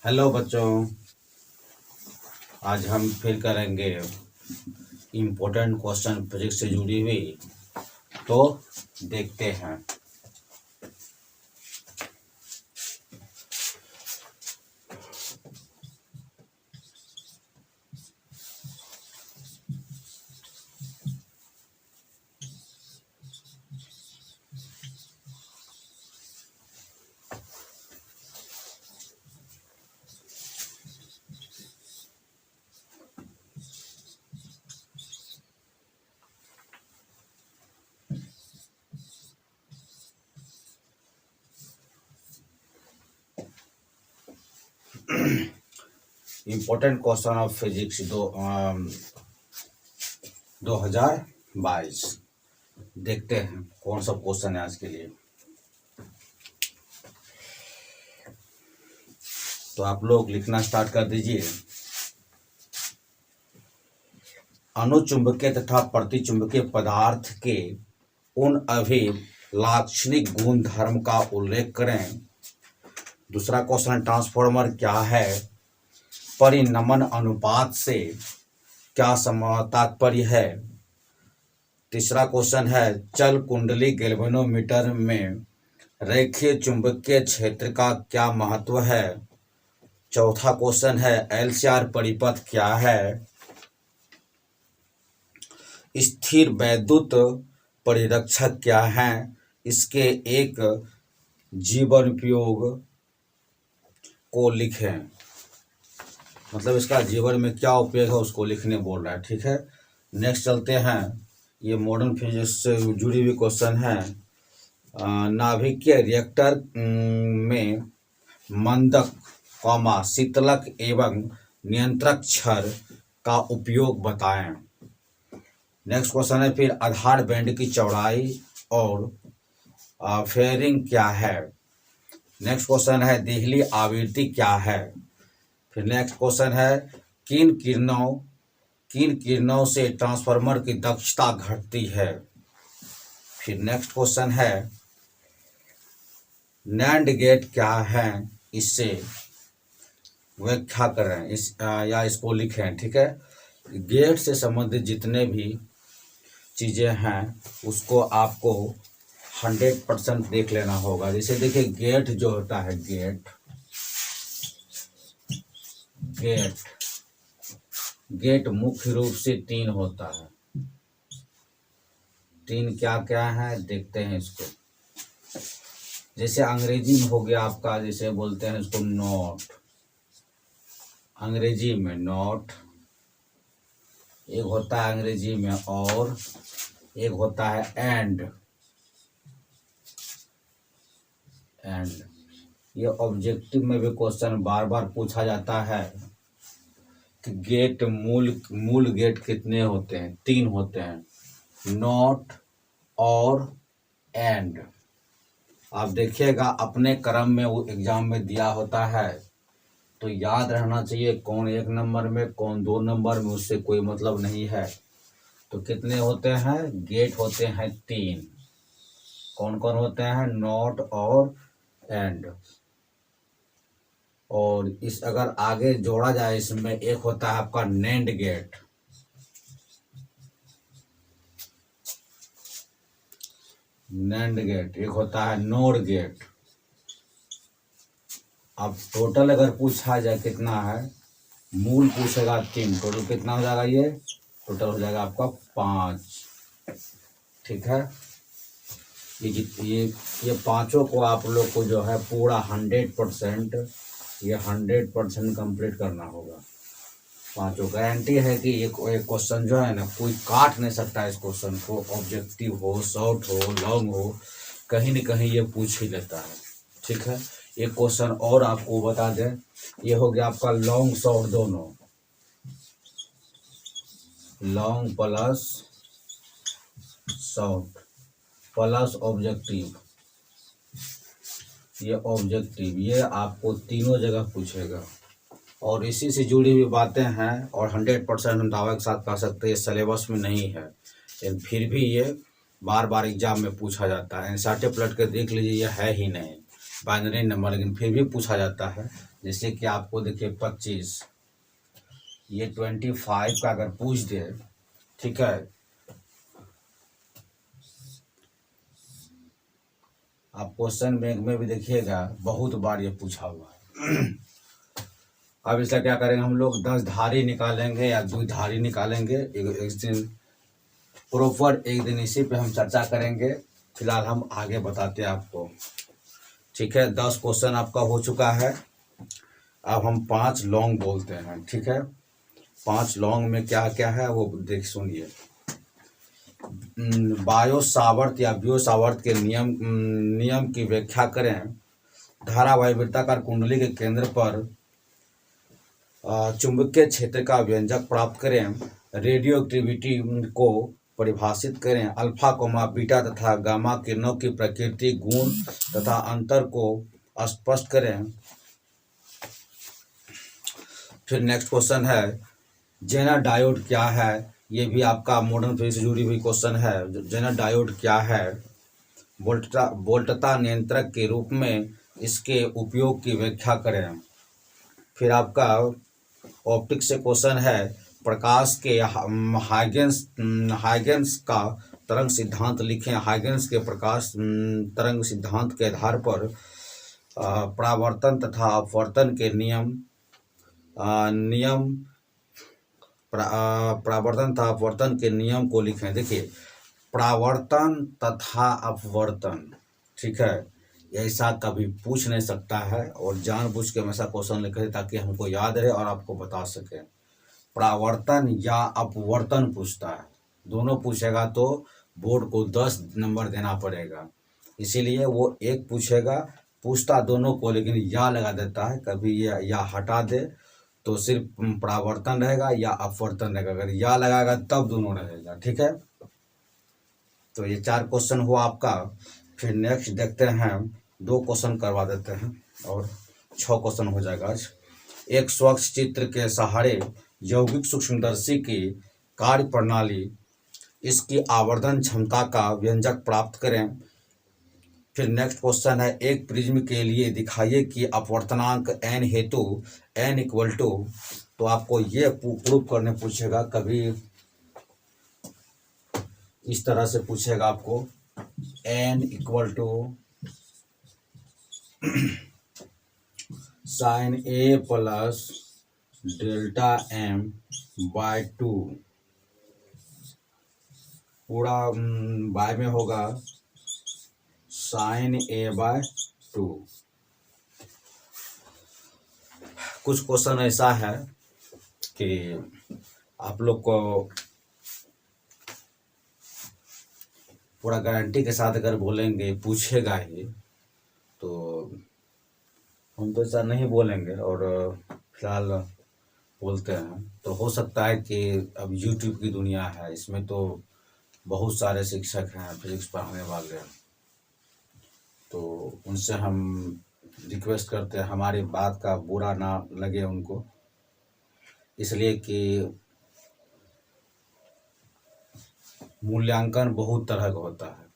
Hello बच्चों, आज हम फिर करेंगे इम्पोर्टेंट क्वेश्चन फिजिक्स से जुड़ी हुई। तो देखते हैं। इम्पोर्टेंट क्वेश्चन ऑफ फिजिक्स 2022 देखते हैं कौन सा क्वेश्चन है आज के लिए। तो आप लोग लिखना स्टार्ट कर दीजिए। अनुचुंबकीय तथा प्रतिचुंबकीय पदार्थ के उन अभिलाक्षणिक गुण धर्म का उल्लेख करें। दूसरा क्वेश्चन, ट्रांसफॉर्मर क्या है, परिनमन अनुपात से क्या तात्पर्य है। तीसरा क्वेश्चन है, चल कुंडली गैल्वेनोमीटर में रेखीय चुंबकीय क्षेत्र का क्या महत्व है। चौथा क्वेश्चन है, एलसीआर परिपथ क्या है। स्थिर वैद्युत परिरक्षक क्या है, इसके एक जीवन उपयोग को लिखें। मतलब इसका जीवन में क्या उपयोग है उसको लिखने बोल रहा है। ठीक है, नेक्स्ट चलते हैं। ये मॉडर्न फिजिक्स से जुड़ी हुई क्वेश्चन है। नाभिकीय रिएक्टर में मंदक शीतलक एवं नियंत्रक क्षर का उपयोग बताएं। नेक्स्ट क्वेश्चन है, फिर आधार बैंड की चौड़ाई और फेयरिंग क्या है। नेक्स्ट क्वेश्चन है, देहली आवृत्ति क्या है। फिर नेक्स्ट क्वेश्चन है, किन किरणों से ट्रांसफार्मर की दक्षता घटती है। फिर नेक्स्ट क्वेश्चन है, नैंड गेट क्या है, इससे व्याख्या करें या इसको लिखें। ठीक है, गेट से संबंधित जितने भी चीज़ें हैं उसको आपको 100% देख लेना होगा। जैसे देखिए, गेट जो होता है, गेट मुख्य रूप से 3 होता है। 3 क्या क्या है देखते हैं इसको। जैसे अंग्रेजी में हो गया आपका, जैसे बोलते हैं इसको नॉट, अंग्रेजी में नॉट एक होता है अंग्रेजी में, और एक होता है एंड। ये ऑब्जेक्टिव में भी क्वेश्चन बार बार पूछा जाता है कि गेट मूल गेट कितने होते हैं। 3 होते हैं, नॉट और एंड। आप देखिएगा अपने क्रम में वो एग्जाम में दिया होता है, तो याद रहना चाहिए कौन 1 नंबर में कौन 2 नंबर में, उससे कोई मतलब नहीं है। तो कितने होते हैं, गेट होते हैं 3। कौन कौन होते हैं, नॉट और एंड। और इस अगर आगे जोड़ा जाए, इसमें एक होता है आपका नैंड गेट। एक होता है नोर गेट। अब टोटल अगर पूछा जाए कितना है, मूल पूछेगा 3, टोटल कितना हो जाएगा, ये टोटल हो जाएगा आपका 5। ठीक है, ये पांचों को आप लोग को जो है पूरा 100% ये 100% कंप्लीट करना होगा। पांचों गारंटी है कि ये क्वेश्चन जो है ना, कोई काट नहीं सकता इस क्वेश्चन को। ऑब्जेक्टिव हो, शॉर्ट हो, लॉन्ग हो, कहीं न कहीं ये पूछ ही लेता है। ठीक है, एक क्वेश्चन और आपको बता दें, ये हो गया आपका लॉन्ग शॉर्ट दोनों, long plus short plus objective. ये ऑब्जेक्टिव ये आपको तीनों जगह पूछेगा, और इसी से जुड़ी हुई बातें हैं। और 100% हम दावा के साथ कह सकते हैं सिलेबस में नहीं है, लेकिन फिर भी ये बार बार एग्जाम में पूछा जाता है। एनसीईआरटी पलट के देख लीजिए, ये है ही नहीं बाइनरी नंबर, लेकिन फिर भी पूछा जाता है। जैसे कि आपको देखिए 25, ये 25 का अगर पूछ दे, ठीक है, आप क्वेश्चन बैंक में भी देखिएगा बहुत बार ये पूछा हुआ है। अब इसका क्या करेंगे हम लोग, 10 धारी निकालेंगे या 2 धारी निकालेंगे, एक दिन प्रॉपर, एक दिन इसी पे हम चर्चा करेंगे। फिलहाल हम आगे बताते हैं आपको, ठीक है। 10 क्वेश्चन आपका हो चुका है। अब हम 5 लॉन्ग बोलते हैं, ठीक है। 5 लॉन्ग में क्या क्या है वो देख सुनिए। बायो सावर्त या बियो सावर्त के नियम की व्याख्या करें। धारावाहिकताकार कुंडली के केंद्र पर चुंबकीय क्षेत्र का व्यंजक प्राप्त करें। रेडियो एक्टिविटी को परिभाषित करें। अल्फा कोमा बीटा तथा गामा किरणों की प्रकृति, गुण तथा अंतर को स्पष्ट करें। फिर नेक्स्ट क्वेश्चन है जेनर डायोड क्या है। ये भी आपका मॉडर्न फिजिक्स से जुड़ी हुई क्वेश्चन है। जेनर डायोड क्या है। वोल्टता नियंत्रक के रूप में इसके उपयोग की व्याख्या करें। फिर आपका ऑप्टिक्स से क्वेश्चन है प्रकाश के हाइगेंस का तरंग सिद्धांत लिखें। हाइगेंस के प्रकाश तरंग सिद्धांत के आधार पर परावर्तन तथा अपवर्तन के परावर्तन तथा अपवर्तन के नियम को लिखें। देखिए परावर्तन तथा अपवर्तन, ठीक है, ऐसा कभी पूछ नहीं सकता है और जानबूझ के हमेशा क्वेश्चन लिखे ताकि हमको याद रहे और आपको बता सके। परावर्तन या अपवर्तन पूछता है, दोनों पूछेगा तो बोर्ड को 10 नंबर देना पड़ेगा, इसीलिए वो एक पूछेगा, पूछता दोनों को लेकिन या लगा देता है। कभी या हटा दे तो सिर्फ परावर्तन रहेगा या अपवर्तन रहेगा, अगर या लगाएगा तब दोनों रहेगा, ठीक है। तो ये 4 क्वेश्चन हुआ आपका। फिर नेक्स्ट देखते हैं, 2 क्वेश्चन करवा देते हैं और 6 क्वेश्चन हो जाएगा आज। एक स्वच्छ चित्र के सहारे यौगिक सूक्ष्मदर्शी की कार्य प्रणाली, इसकी आवर्धन क्षमता का व्यंजक प्राप्त करें। फिर नेक्स्ट क्वेश्चन है एक प्रिज्म के लिए दिखाइए कि अपवर्तनांक n हेतु n इक्वल टू, तो आपको ये प्रूव करने पूछेगा, कभी इस तरह से पूछेगा आपको n equal to sine a plus delta m by 2, पूरा बाय में होगा साइन a बाय 2। कुछ क्वेश्चन ऐसा है कि आप लोग को पूरा गारंटी के साथ अगर बोलेंगे पूछेगा ही, तो हम तो ऐसा नहीं बोलेंगे और फिलहाल बोलते हैं। तो हो सकता है कि अब यूट्यूब की दुनिया है, इसमें तो बहुत सारे शिक्षक हैं फिजिक्स पढ़ाने वाले, तो उनसे हम रिक्वेस्ट करते हैं हमारी बात का बुरा ना लगे उनको, इसलिए कि मूल्यांकन बहुत तरह का होता है,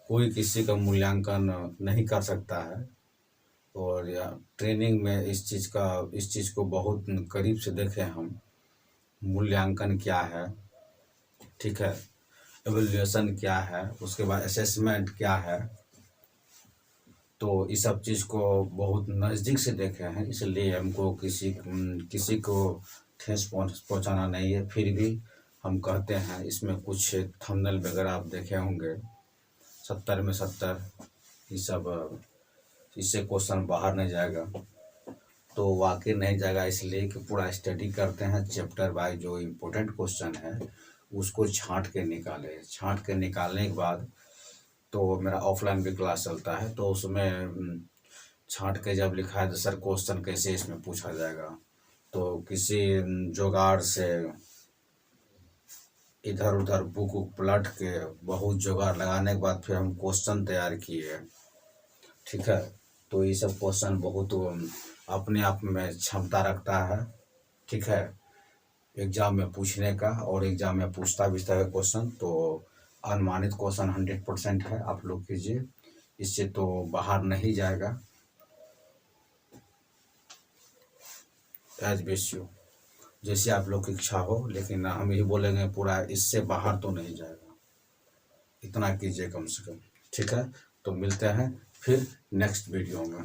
कोई किसी का मूल्यांकन नहीं कर सकता है। और या ट्रेनिंग में इस चीज़ को बहुत करीब से देखें हम, मूल्यांकन क्या है, ठीक है, एवेल्यूएशन क्या है, उसके बाद असेसमेंट क्या है, तो इस सब चीज़ को बहुत नज़दीक से देखे हैं, इसलिए हमको किसी को ठेस पहुंचाना नहीं है। फिर भी हम कहते हैं, इसमें कुछ थंबनेल वगैरह आप देखे होंगे 70 में 70, ये सब, इससे क्वेश्चन बाहर नहीं जाएगा, तो वाकई नहीं जाएगा, इसलिए कि पूरा स्टडी करते हैं चैप्टर बाय, जो इम्पोर्टेंट क्वेश्चन है उसको छांट के निकालने के बाद, तो मेरा ऑफलाइन भी क्लास चलता है, तो उसमें छांट के जब लिखा है तो सर क्वेश्चन कैसे इसमें पूछा जाएगा, तो किसी जुगाड़ से इधर उधर बुक पलट के बहुत जुगाड़ लगाने के बाद फिर हम क्वेश्चन तैयार किए, ठीक है। तो ये सब क्वेश्चन बहुत अपने आप में क्षमता रखता है, ठीक है, एग्जाम में पूछने का, और एग्जाम में पूछता भी है क्वेश्चन, तो अनुमानित क्वेश्चन 100% है, आप लोग कीजिए, इससे तो बाहर नहीं जाएगा। एज विश यू, जैसे आप लोग की इच्छा हो, लेकिन हम यही बोलेंगे पूरा इससे बाहर तो नहीं जाएगा, इतना कीजिए कम से कम। ठीक है, तो मिलते हैं फिर नेक्स्ट वीडियो में।